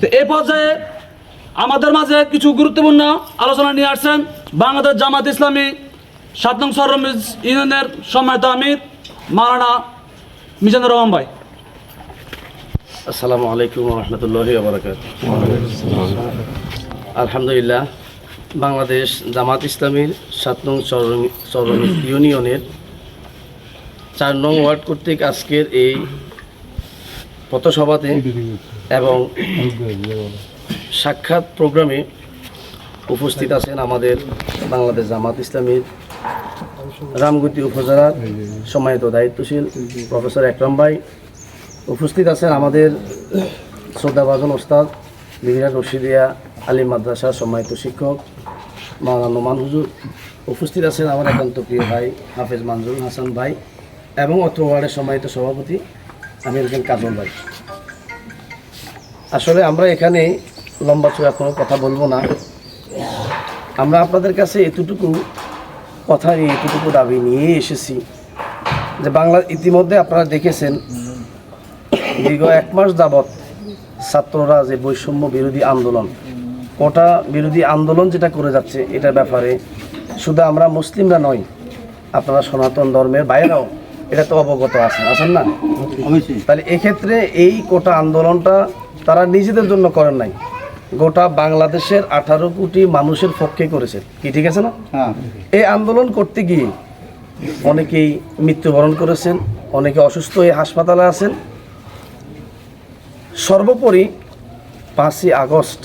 তো এই পর্যায়ে আমাদের মাঝে কিছু গুরুত্বপূর্ণ আলোচনা নিয়ে আসছেন বাংলাদেশ জামাত ইসলামী ৭ নং সররমিজ ইউনিয়নের সম্মানিত আমির মাওলানা মিজানুর রহমান ভাই। আসসালামু আলাইকুম ওয়া রাহমাতুল্লাহি ওয়া বারাকাতুহু। আলহামদুলিল্লাহ, বাংলাদেশ জামাত ইসলামীর ৭ নং সররমিজ ইউনিয়নের ৪ নং ওয়ার্ড কর্তৃক আজকের এই পথসভাতে এবং সাক্ষাৎ প্রোগ্রামে উপস্থিত আছেন আমাদের বাংলাদেশ জামাত ইসলামীর রামগতি উপজেলার সম্মানিত দায়িত্বশীল প্রফেসর একরাম ভাই, উপস্থিত আছেন আমাদের শ্রদ্ধাভাজন ওস্তাদ বিভিন্ন রশিদিয়া আলিম মাদ্রাসার সম্মানিত শিক্ষক মাওলানা নোমান হুজুর, উপস্থিত আছেন আমার একান্ত প্রিয় ভাই হাফেজ মানজুরুল হাসান ভাই এবং অত্র ওয়ার্ডের সম্মানিত সভাপতি আমির হোসেন কাজল ভাই। আসলে আমরা এখানে লম্বা চূড়া কোনো কথা বলবো না, আমরা আপনাদের কাছে এতটুকু কথা নিয়ে এতটুকু দাবি নিয়ে এসেছি যে ইতিমধ্যে আপনারা দেখেছেন দীর্ঘ 1 মাস যাবৎ ছাত্ররা যে বৈষম্য বিরোধী আন্দোলন, কোটা বিরোধী আন্দোলন যেটা করে যাচ্ছে, এটার ব্যাপারে শুধু আমরা মুসলিমরা নই, আপনারা সনাতন ধর্মের বাইরেও এটা তো অবগত আছেন না? তাহলে এক্ষেত্রে এই কোটা আন্দোলনটা তারা নিজেদের জন্য করেন নাই, গোটা বাংলাদেশের 18 কোটি মানুষের পক্ষে করেছে। কি ঠিক আছে না? এই আন্দোলন করতে গিয়ে অনেকেই মৃত্যুবরণ করেছেন, অনেকে অসুস্থ হয়ে হাসপাতালে আছেন। সর্বোপরি 5ই আগস্ট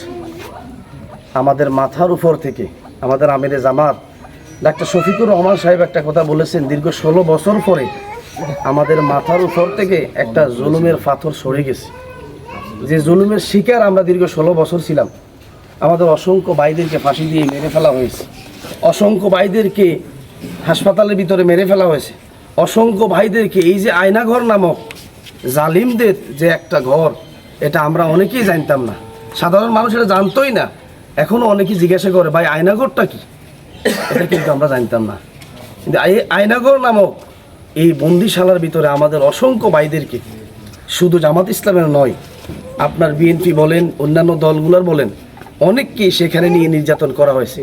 আমাদের মাথার উপর থেকে আমাদের আমিরে জামাত ডাক্তার শফিকুর রহমান সাহেব একটা কথা বলেছেন, দীর্ঘ 16 বছর পরে আমাদের মাথার উপর থেকে একটা জুলুমের পাথর সরে গেছে। যে জুলুমের শিকার আমরা দীর্ঘ 16 বছর ছিলাম, আমাদের অসংখ্য ভাইদেরকে ফাঁসি দিয়ে মেরে ফেলা হয়েছে, অসংখ্য ভাইদেরকে হাসপাতালের ভিতরে মেরে ফেলা হয়েছে, অসংখ্য ভাইদেরকে এই যে আয়নাঘর নামক জালিমদের যে একটা ঘর, এটা আমরা অনেকেই জানতাম না, সাধারণ মানুষ এটা জানতোই না। এখনও অনেকেই জিজ্ঞাসা করে ভাই আয়নাঘরটা কি, এটা কিন্তু আমরা জানতাম না। কিন্তু এই আয়নাঘর নামক এই বন্দিশালার ভিতরে আমাদের অসংখ্য ভাইদেরকে শুধু জামাত ইসলামের নয়, আপনার বিএনপি বলেন, অন্যান্য দলগুলোর বলেন, অনেককেই সেখানে নিয়ে নির্যাতন করা হয়েছে।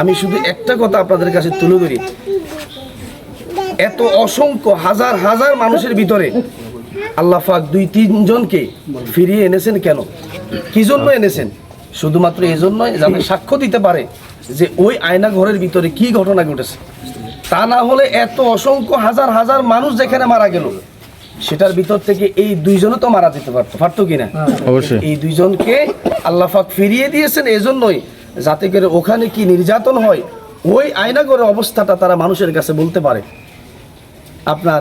আমি শুধু একটা কথা আপনাদের কাছে তুলে ধরি, এত অসংখ্য হাজার হাজার মানুষের ভিতরে আল্লাহ পাক 2-3 জনকে ফিরিয়ে এনেছেন কেন? কি জন্য এনেছেন? শুধুমাত্র এই জন্যই যাতে সাক্ষ্য দিতে পারে যে ওই আয়না ঘরের ভিতরে কি ঘটনা ঘটেছে। তা না হলে এত অসংখ্য হাজার হাজার মানুষ যেখানে মারা গেল, সেটার ভিতর থেকে এই 2 জনও তো মারা যেতে পারতো কিনা? অবশ্যই। এই 2 জনকে আল্লাহ পাক ফিরিয়ে দিয়েছেন এজন্যই যাতে করে ওখানে কি নির্যাতন হয়, ওই আয়না ঘরের অবস্থাটা তারা মানুষের কাছে বলতে পারে। আপনার